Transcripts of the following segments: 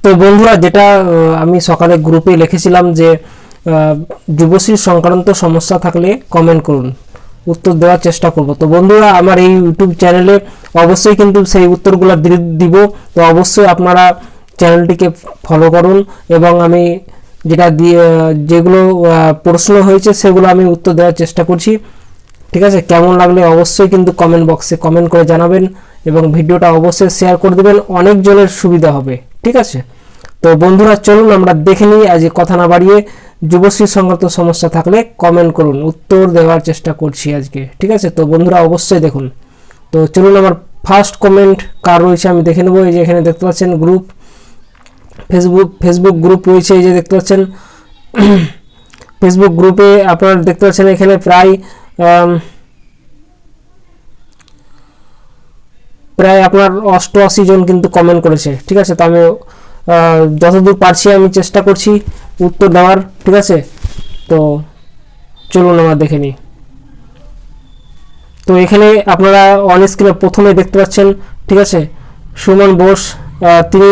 তো বন্ধুরা, যেটা আমি সকালে গ্রুপে লিখেছিলাম যে যুবশ্রী সংক্রান্ত সমস্যা থাকলে কমেন্ট করুন, উত্তর দেওয়ার চেষ্টা করব। তো বন্ধুরা, আমার এই ইউটিউব চ্যানেলে অবশ্যই কিন্তু সেই উত্তরগুলো দিব। তো অবশ্যই আপনারা চ্যানেলটিকে ফলো করুন এবং আমি যেগুলো প্রশ্ন হয়েছে সেগুলো আমি উত্তর দেওয়ার চেষ্টা করছি। ঠিক আছে, কেমন লাগলে অবশ্যই কিন্তু কমেন্ট বক্সে কমেন্ট করে জানাবেন এবং ভিডিওটা অবশ্যই শেয়ার করে দেবেন, অনেকজনের সুবিধা হবে। ঠিক আছে, তো বন্ধুরা চলুন আমরা দেখে নিই। আজ কথা না বাড়িয়ে, যুবশ্রী সংক্রান্ত সমস্যা থাকলে কমেন্ট করুন, উত্তর দেওয়ার চেষ্টা করছি আজকে। ঠিক আছে, তো বন্ধুরা অবশ্যই দেখুন। তো চলুন, আমার ফার্স্ট কমেন্ট কার রয়েছে আমি দেখে নেবো। এই যে এখানে দেখতে পাচ্ছেন গ্রুপ, ফেসবুক গ্রুপ রয়েছে, এই যে দেখতে পাচ্ছেন ফেসবুক গ্রুপে আপনারা দেখতে পাচ্ছেন এখানে প্রায় আপনার 88 জন কিন্তু কমেন্ট করেছে। ঠিক আছে, তো আমি যতদূর পারছি আমি চেষ্টা করছি উত্তর দেওয়ার। ঠিক আছে, তো চলুন আমরা দেখে নিই। তো এখানে আপনারা অন স্ক্রিনে প্রথমে দেখতে পাচ্ছেন, ঠিক আছে, সুমন বোস। তিনি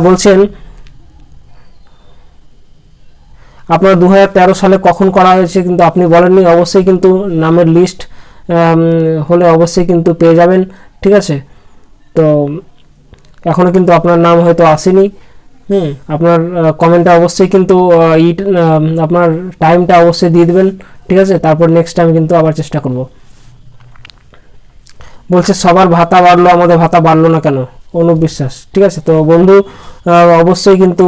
বলছেন আপনার 2013 সালে কখন করা হয়েছে, কিন্তু আপনি বলেননি। অবশ্যই কিন্তু নামের লিস্ট হলে অবশ্যই কিন্তু পেয়ে যাবেন। ঠিক আছে, তো এখনও কিন্তু আপনার নাম হয়তো আসেনি। আপনার কমেন্টটা অবশ্যই কিন্তু আপনার টাইমটা অবশ্যই দিয়ে দেবেন। ঠিক আছে, তারপর নেক্সট টাইম কিন্তু আবার চেষ্টা করব। বলছে সবার ভাতা বাড়লো, আমাদের ভাতা বাড়লো না কেন? অনুপ বিশ্বাস। ঠিক আছে, তো বন্ধু অবশ্যই কিন্তু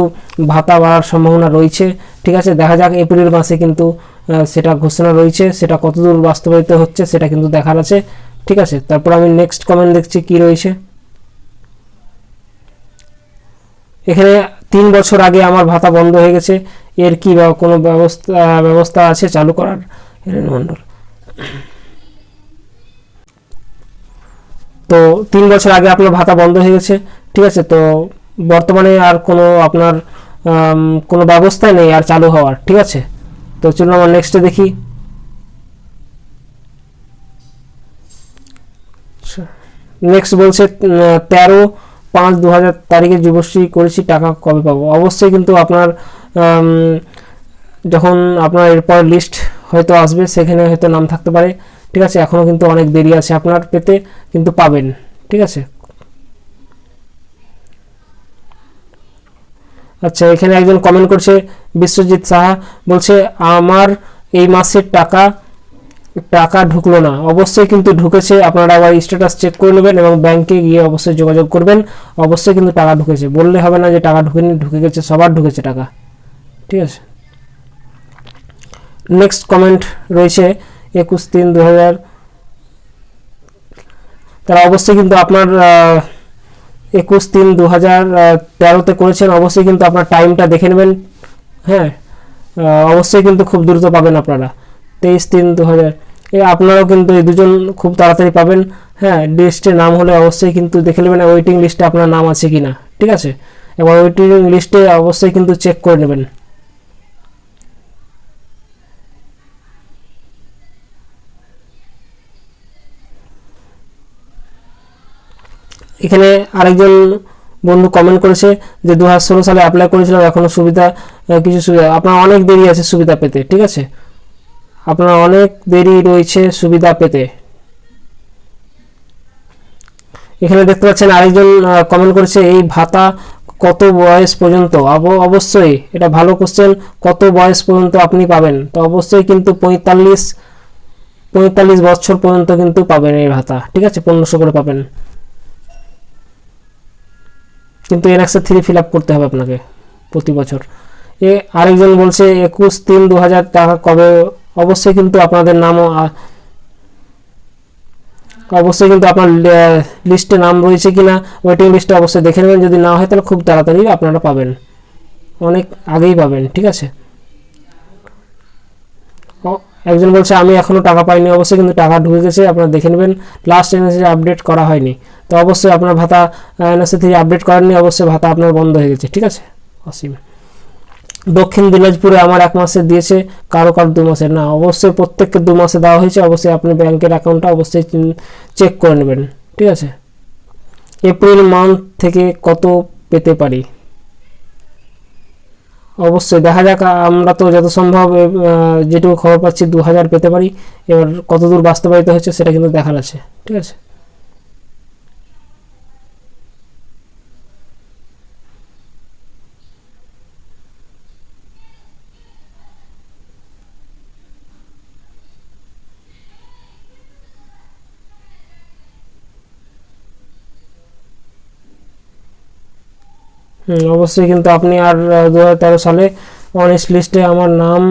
ভাতা বাড়ার সম্ভাবনা রয়েছে। ঠিক আছে, দেখা যাক এপ্রিল মাসে কিন্তু সেটা ঘোষণা রয়েছে, সেটা কতদূর বাস্তবায়িত হচ্ছে সেটা কিন্তু দেখার আছে। ঠিক আছে, তারপর আমি নেক্সট কমেন্ট দেখছি কি রয়েছে। এখানে 3 বছর আগে আমার ভাতা বন্ধ হয়ে গেছে, এর কি কোনো ব্যবস্থা আছে চালু করার? হিরেন মণ্ডল। তো 3 বছর আগে আপনার ভাতা বন্ধ হয়ে গেছে। ঠিক আছে, তো বর্তমানে আর কোনো আপনার কোনো ব্যবস্থা নেই আর চালু হওয়ার। ঠিক আছে, তো চলুন আমরা নেক্সটে দেখি। নেক্সট বলছে 13/5/2000 তারিখে যুবশ্রী করেছি, টাকা কবে পাবো? অবশ্যই কিন্তু আপনার যখন আপনার এরপর লিস্ট হয়তো আসবে সেখানে হয়তো নাম থাকতে পারে। ঠিক আছে, এখনও কিন্তু অনেক দেরি আছে আপনার পেতে, কিন্তু পাবেন। ঠিক আছে, আচ্ছা, এখানে একজন কমেন্ট করছে বিশ্বজিৎ সাহা, বলছে আমার এই মাসের টাকা ঢুকলো না। অবশ্যই কিন্তু ঢুকেছে, আপনারা আবার স্ট্যাটাস চেক করে নেবেন এবং ব্যাংকে গিয়ে অবশ্যই যোগাযোগ করবেন। অবশ্যই কিন্তু টাকা ঢুকেছে, বললে হবে না যে টাকা ঢুকেনি, ঢুকে গেছে, সবার ঢুকেছে টাকা। ঠিক আছে, নেক্সট কমেন্ট রয়েছে 21/3/2000। তারা অবশ্যই কিন্তু আপনার 21/3/2013 করেছেন। অবশ্যই কিন্তু আপনার টাইমটা দেখে নেবেন। হ্যাঁ, অবশ্যই কিন্তু খুব দ্রুত পাবেন আপনারা। 23/3/2000 আপনারাও কিন্তু এই দুজন খুব তাড়াতাড়ি পাবেন। হ্যাঁ, লিস্টে নাম হলে অবশ্যই কিন্তু দেখে নেবেন ওয়েটিং লিস্টে আপনার নাম আছে কিনা। ঠিক আছে, এবার ওয়েটিং লিস্টে অবশ্যই কিন্তু চেক করে নেবেন। এখানে আরেকজন বন্ধু কমেন্ট করেছে যে 2016 সালে অ্যাপ্লাই করেছিলাম, এখনো কিছু সুবিধা, আপনার অনেক দেরি আছে সুবিধা পেতে। ঠিক আছে, আপনার অনেক দেরি রয়েছে সুবিধা পেতে। এখানে দেখতে পাচ্ছেন আরেকজন কমেন্ট করেছে এই ভাতা কত বয়স পর্যন্ত? অবশ্যই এটা ভালো কোশ্চেন, কত বয়স পর্যন্ত আপনি পাবেন? তো অবশ্যই কিন্তু 45 বছর পর্যন্ত কিন্তু পাবেন এই ভাতা। ঠিক আছে, 1500 করে পাবেন, কিন্তু এনএক্সে 3 ফিল আপ করতে হবে আপনাকে প্রতি বছর। আরেকজন বলছে 21/3/2000 টাকা কবে? অবশ্যই কিন্তু আপনাদের নামও অবশ্যই কিন্তু আপনার লিস্টে নাম রয়েছে কিনা, ওয়েটিং লিস্টে অবশ্যই দেখে নেবেন। যদি না হয় তাহলে খুব তাড়াতাড়ি আপনারা পাবেন, অনেক আগেই পাবেন। ঠিক আছে, একজন বলছে আমি এখনো টাকা পাইনি। অবশ্যই কিন্তু টাকা ঢুকে গেছে, আপনারা দেখে নেবেন। লাস্ট এনএসসি আপডেট করা হয়নি, তো অবশ্যই আপনার ভাতা এনএসসি 3 আপডেট করেননি, অবশ্যই ভাতা আপনার বন্ধ হয়ে গেছে। ঠিক আছে, অসীম। দক্ষিণ দিনাজপুরে আমার 1 মাসে দিয়েছে, কারো 2 মাসের না। অবশ্যই প্রত্যেককে 2 মাসে দেওয়া হয়েছে। অবশ্যই আপনি ব্যাংকের অ্যাকাউন্টটা অবশ্যই চেক করে নেবেন। ঠিক আছে, এপ্রিল মান্থ থেকে কত পেতে পারি? অবশ্যই দেখা যাক, আমরা তো যত সম্ভব যেটুকু খবর পাচ্ছি 2000 পেতে পারি। এবার কতদূর বাস্তবায়িত হচ্ছে সেটা কিন্তু দেখার আছে, ঠিক আছে। অবশ্যই কিন্তু আপনি আর 2013 সালে অনেস্ট লিস্টে আমার নাম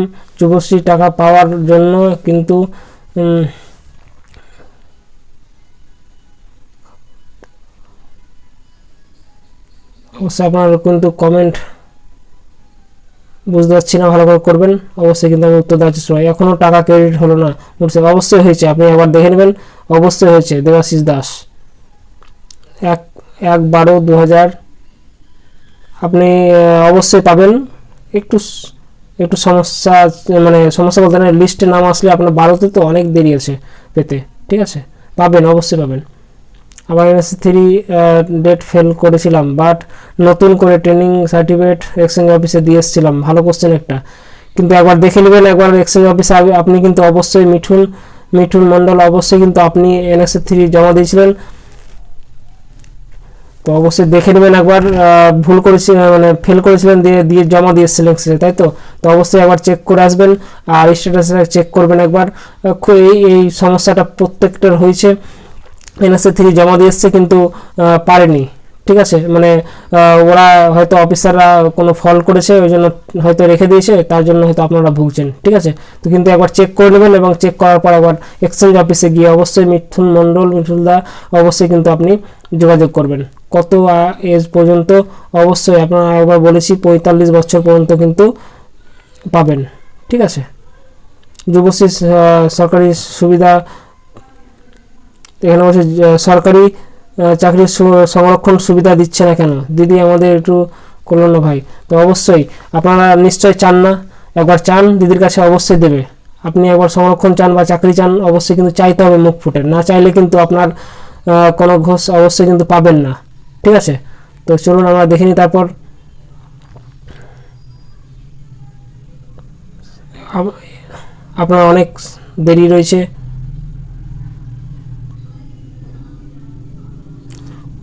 যুবশ্রী টাকা পাওয়ার জন্য কিন্তু অবশ্যই আপনার কিন্তু কমেন্ট বুঝতে পারছি না, ভালো করে করবেন। অবশ্যই কিন্তু আমি উত্তর দেওয়ার চেষ্টা করি। এখনও টাকা ক্রেডিট হলো না বলছে, অবশ্যই হয়েছে, আপনি একবার দেখে নেবেন। অবশ্যই হয়েছে দেবাশিস দাস, 1/12/2000 আপনি অবশ্যই পাবেন। একটু একটু সমস্যা, মানে সমস্যা বলতে না, লিস্টে নাম আসলে আপনার 12তে তো অনেক দেরি আছে পেতে, ঠিক আছে। পাবেন, অবশ্যই পাবেন। আবার NSC3 ডেট ফেল করেছিলাম, বাট নতুন করে ট্রেনিং সার্টিফিকেট এক্সচেঞ্জ অফিসে দিয়ে এসেছিলাম। ভালো কোশ্চেন একটা, কিন্তু একবার দেখে নেবেন একবার এক্সচেঞ্জ অফিসে। আপনি কিন্তু অবশ্যই মিঠুন মণ্ডল, অবশ্যই কিন্তু আপনি NSC3 জমা দিয়েছিলেন, তো অবশ্যই দেখে নেবেন একবার। ভুল করেছিলেন, মানে ফেল করেছিলেন, দিয়ে জমা দিয়েছিলেন, তাই তো। তো অবশ্যই একবার চেক করে আসবেন, আর স্ট্যাটাস চেক করবেন একবার। এই সমস্যাটা প্রত্যেকটার হয়েছে। NSC3 জমা দিয়ে এসছে কিন্তু পারেনি, ঠিক আছে। মানে ওরা হয়তো অফিসাররা কোনো ফল করেছে, ওই জন্য হয়তো রেখে দিয়েছে, তার জন্য হয়তো আপনারা ভুগছেন, ঠিক আছে। তো কিন্তু একবার চেক করে নেবেন, এবং চেক করার পর একবার এক্সচেঞ্জ অফিসে গিয়ে অবশ্যই মিঠুনদা অবশ্যই কিন্তু আপনি যোগাযোগ করবেন। কত এজ পর্যন্ত, অবশ্যই আপনারা একবার বলেছি 45 বছর পর্যন্ত কিন্তু পাবেন, ঠিক আছে। যুবশ্রী সরকারি সুবিধা, এখানে বলছে সরকারি চাকরির সংরক্ষণ সুবিধা দিচ্ছে না কেন দিদি, আমাদের একটু করলো না ভাই। তো অবশ্যই আপনারা নিশ্চয় চান না, একবার চান দিদির কাছে অবশ্যই দেবে। আপনি একবার সংরক্ষণ চান বা চাকরি চান, অবশ্যই কিন্তু চাইতে হবে মুখ ফুটে, না চাইলে কিন্তু আপনার কোনো ঘোষ অবশ্যই কিন্তু পাবেন না, ঠিক আছে। তো চলুন আমরা দেখে নিই। তারপর আপনার অনেক দেরি রয়েছে,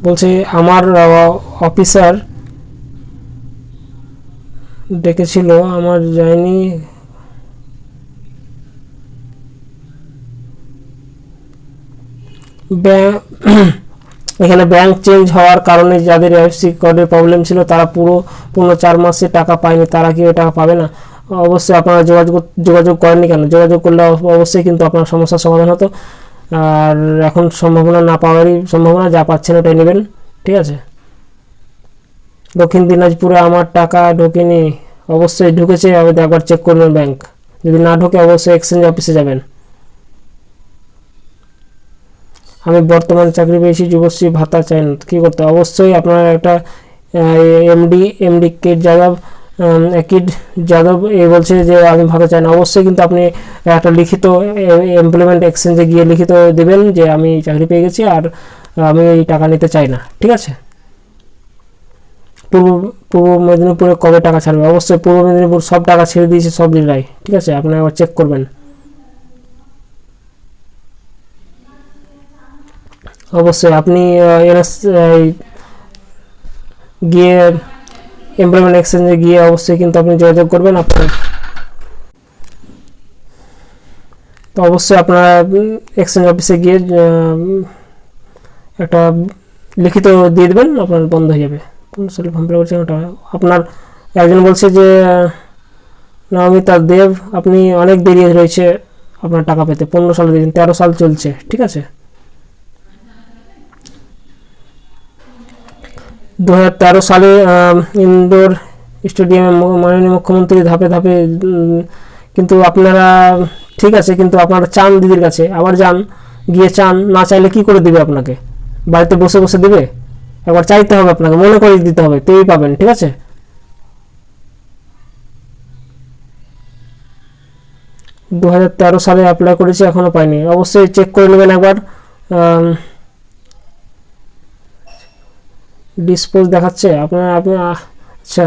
বলছে আমার অফিসার ডেকেছিল, আমার যায়নি। এখানে ব্যাংক চেঞ্জ হওয়ার কারণে যাদের IFSC কোডের প্রবলেম ছিল তারা পুরো 4 মাসে টাকা পায়নি, তারা কি ওই টাকা পাবে না? অবশ্যই আপনারা যোগাযোগ করেননি কেন? যোগাযোগ করলে অবশ্যই কিন্তু আপনার সমস্যার সমাধান হতো। আর এখন সম্ভাবনা না পাওয়ারই সম্ভাবনা, যা পাচ্ছেন ওটাই নেবেন, ঠিক আছে। দক্ষিণ দিনাজপুরে আমার টাকা ঢোকেনি, অবশ্যই ঢুকেছে, একবার চেক করবেন ব্যাংক। যদি না ঢোকে অবশ্যই এক্সচেঞ্জ অফিসে যাবেন। আমি বর্তমানে চাকরি পেয়েছি, যুবশ্রী ভাতা চাই না, কী করতে? অবশ্যই আপনার একটা এমডি কিড যাদব এই বলছে যে আমি ভাতা চাই না। অবশ্যই কিন্তু আপনি একটা লিখিত এমপ্লয়মেন্ট এক্সচেঞ্জে গিয়ে লিখিত দেবেন যে আমি চাকরি পেয়ে গেছি আর আমি এই টাকা নিতে চাই না, ঠিক আছে। পূর্ব মেদিনীপুরে কবে টাকা ছাড়বে? অবশ্যই পূর্ব মেদিনীপুর সব টাকা ছেড়ে দিয়েছে, সব জেলায়, ঠিক আছে। আপনি একবার চেক করবেন। অবশ্যই আপনি গিয়ে এমপ্লয়মেন্ট এক্সচেঞ্জে গিয়ে অবশ্যই কিন্তু আপনি যোগাযোগ করবেন আপনার। তো অবশ্যই আপনারা এক্সচেঞ্জ অফিসে গিয়ে একটা লিখিত দিয়ে দেবেন, আপনার বন্ধ হয়ে যাবে। ফর্ম ফিল করছেন ওটা আপনার। একজন বলছে যে নমিতা দেব, আপনি অনেক দেরি রয়েছে আপনার টাকা পেতে, 15 সাল দিয়েছেন, 13 সাল চলছে, ঠিক আছে। 2013 সালে ইনডোর স্টেডিয়ামে মাননীয় মুখ্যমন্ত্রী ধাপে ধাপে, কিন্তু আপনারা ঠিক আছে, কিন্তু আপনারা চান দিদির কাছে, আবার যান, গিয়ে চান, না চাইলে কি করে দিবে আপনাকে? বাড়িতে বসে বসে দেবে? একবার চাইতে হবে, আপনাকে মনে করে দিতে হবে, তবেই পাবেন, ঠিক আছে। 2013 সালে অ্যাপ্লাই করেছি, এখনো পাইনি, অবশ্যই চেক করে নেবেন একবার। ডিসপোজ দেখাচ্ছে আপনার, আচ্ছা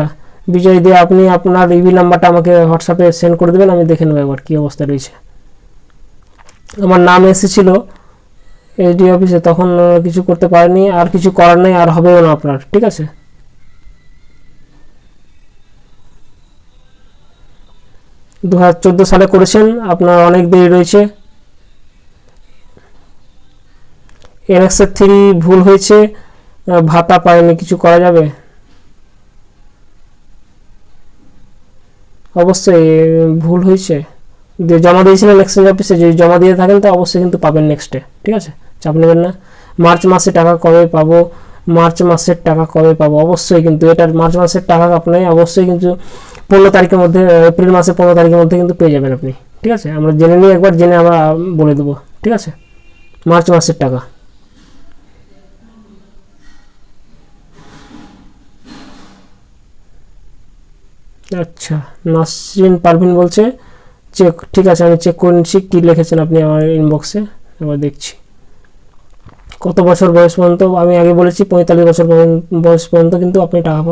বিজয় দিয়ে আপনি আপনার ইবি নাম্বারটা আমাকে হোয়াটসঅ্যাপে সেন্ড করে দেবেন, আমি দেখে নেবো একবার কী অবস্থা রয়েছে। আমার নাম এসেছিলো এসডি অফিসে, তখন কিছু করতে পারেনি, আর কিছু করার নেই, আর হবেও না আপনার, ঠিক আছে। 2014 সালে করেছেন, আপনার অনেক দেরি রয়েছে। এনএক্সের 3 ভুল হয়েছে, ভাতা পায়নি, কিছু করা যাবে? অবশ্যই ভুল হয়েছে, জমা দিয়েছিলেন এক্সচেঞ্জ অফিসে, যদি জমা দিয়ে থাকেন তো অবশ্যই কিন্তু পাবেন নেক্সটে, ঠিক আছে, চাপ নেবেন না। মার্চ মাসে টাকা কবে পাবো? মার্চ মাসের টাকা কবে পাবো? অবশ্যই কিন্তু এটার মার্চ মাসের টাকা আপনি অবশ্যই কিন্তু 15 তারিখের মধ্যে, এপ্রিল মাসের 15 তারিখের মধ্যে কিন্তু পেয়ে যাবেন আপনি, ঠিক আছে। আমরা জেনে নিই একবার, জেনে আমরা বলে দেবো, ঠিক আছে। মার্চ মাসের টাকা আচ্ছা, নাসরিন পারভিন বলছে চেক, ঠিক আছে আমি চেক করে নিচ্ছি কী লিখেছেন আপনি আমার ইনবক্সে, এবার দেখছি। কত বছর বয়স পর্যন্ত? আমি আগে বলেছি 45 বছর বয়স পর্যন্ত কিন্তু আপনি টাকা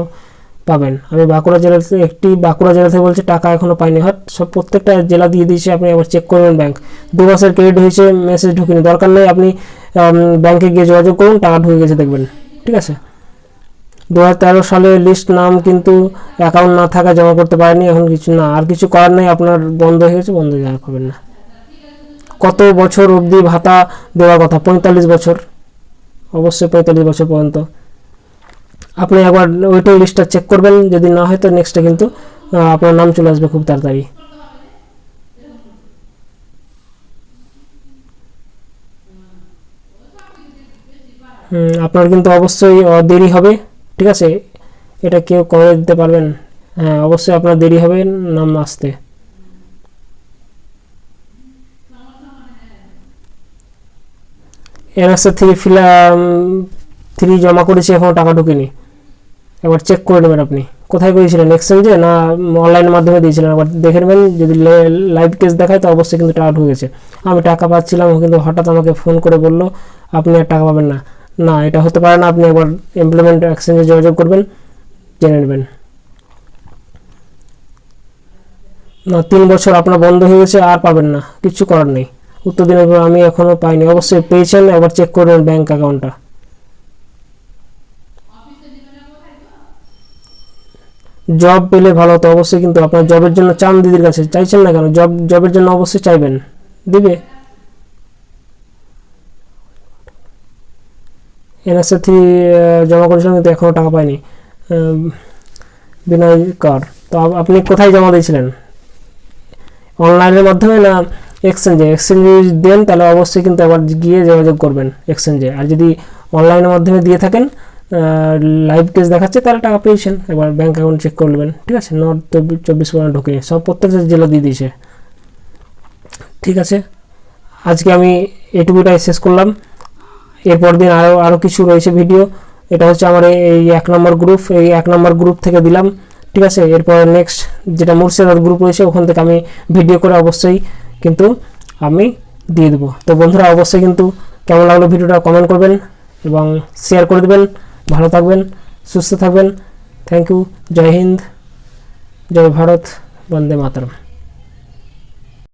পাবেন। আমি বাঁকুড়া জেলা থেকে, একটি বাঁকুড়া জেলা থেকে বলছি, টাকা এখনও পাইনি। হ্যাঁ, সব প্রত্যেকটা জেলা দিয়ে দিয়েছে, আপনি একবার চেক করবেন। ব্যাংক 2 মাসের ক্রেডিট হয়েছে, মেসেজ ঢুকিনি, দরকার নেই, আপনি ব্যাংকে গিয়ে যোগাযোগ করুন, টাকা ঢুকে গেছে দেখবেন, ঠিক আছে। 2013 সালে লিস্ট নাম কিন্তু অ্যাকাউন্ট না থাকা জমা করতে পারেনি, এখন কিছু না, আর কিছু করার নেই, আপনার বন্ধ হয়ে গেছে, বন্ধ হয়ে পাবেন না। কত বছর অবধি ভাতা দেওয়ার কথা? 45 বছর, অবশ্যই 45 বছর পর্যন্ত। আপনি একবার ওয়েটিং লিস্টটা চেক করবেন, যদি না হয় তো নেক্সটে কিন্তু আপনার নাম চলে আসবে খুব তাড়াতাড়ি। আপনার কিন্তু অবশ্যই দেরি হবে, ঠিক আছে, এটা কেউ করে দিতে পারবেন? হ্যাঁ, অবশ্যই আপনার দেরি হবে নাম আসতে। এনএক্সে 3 জমা করেছি, এখনও টাকা ঢুকেনি, একবার চেক করে নেবেন। আপনি কোথায় করেছিলেন, এক্সচেঞ্জে না অনলাইনের মাধ্যমে দিয়েছিলেন? একবার দেখে নেবেন, যদি লাইভ কেস দেখায় তো অবশ্যই কিন্তু টাকা ঢুকেছে। আমি টাকা পাচ্ছিলাম, কিন্তু হঠাৎ আমাকে ফোন করে বললো আপনি আর টাকা পাবেন না। না, এটা হতে পারে না, আপনি একবার এমপ্লয়মেন্ট এক্সচেঞ্জে যোগাযোগ করবেন, জেনে নেবেন। না, 3 বছর আপনার বন্ধ হয়ে গেছে, আর পাবেন না, কিছু করার নেই। উত্তর দিনের পর আমি এখনও পাইনি, অবশ্যই পেয়েছেন, একবার চেক করবেন ব্যাঙ্ক অ্যাকাউন্টটা। জব পেলে ভালো হতো, অবশ্যই কিন্তু আপনার জবের জন্য চান দিদির কাছে, চাইছেন না কেন? জবের জন্য অবশ্যই চাইবেন, দিবে। এনএসএ 3 জমা করেছিলাম, কিন্তু এখনও টাকা পাইনি। বিনয় কর, তো আপনি কোথায় জমা দিয়েছিলেন, অনলাইনের মাধ্যমে না এক্সচেঞ্জে? এক্সচেঞ্জে যদি দেন তাহলে অবশ্যই কিন্তু আবার গিয়ে যোগাযোগ করবেন এক্সচেঞ্জে। আর যদি অনলাইনের মাধ্যমে দিয়ে থাকেন, লাইভ কেস দেখাচ্ছে, তাহলে টাকা পেয়েছেন, একবার ব্যাঙ্ক অ্যাকাউন্ট চেক করবেন, ঠিক আছে। নর্থ 24 পরগনা ঢুকে সব প্রত্যেকটা জেলা দিয়ে দিয়েছে, ঠিক আছে। আজকে আমি এটুকুটাই শেষ করলাম, এরপর দিন আরও কিছু রয়েছে ভিডিও। এটা হচ্ছে আমার এই 1 নম্বর গ্রুপ, এই 1 নম্বর গ্রুপ থেকে দিলাম, ঠিক আছে। এরপর নেক্সট যেটা মুর্শিদাবাদ গ্রুপ রয়েছে, ওখান থেকে আমি ভিডিও করে অবশ্যই কিন্তু আমি দিয়ে দেবো। তো বন্ধুরা, অবশ্যই কিন্তু কেমন লাগলো ভিডিওটা কমেন্ট করবেন এবং শেয়ার করে দেবেন। ভালো থাকবেন, সুস্থ থাকবেন। Thank you. জয় হিন্দ, জয় ভারত, বন্দে মাতরম।